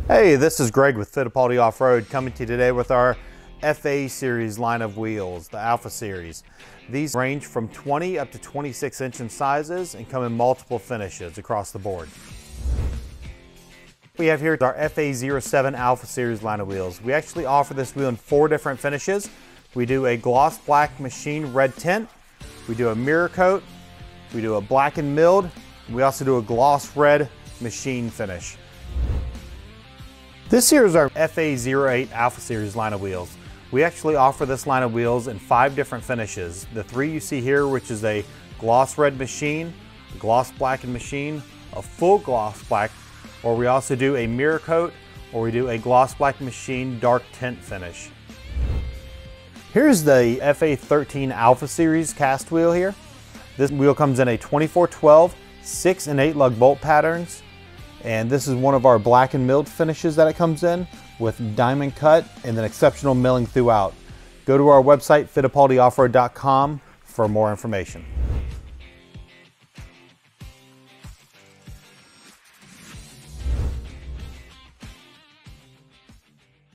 Hey, this is Greg with Fittipaldi Off-Road coming to you today with our FA series line of wheels, the Alpha series. These range from 20 up to 26 inch in sizes and come in multiple finishes across the board. We have here our FA07 Alpha series line of wheels. We actually offer this wheel in 4 different finishes. We do a gloss black machine red tint, we do a mirror coat, we do a black and milled, and we also do a gloss red machine finish. This here is our FA08 Alpha series line of wheels. We actually offer this line of wheels in 5 different finishes. The 3 you see here, which is a gloss red machine, gloss blackened machine, a full gloss black, or we also do a mirror coat, or we do a gloss black machine dark tint finish. Here's the FA13 Alpha series cast wheel here. This wheel comes in a 24-12, 6 and 8 lug bolt patterns. And this is one of our black and milled finishes that it comes in with diamond cut and then exceptional milling throughout. Go to our website, fittipaldioffroad.com for more information.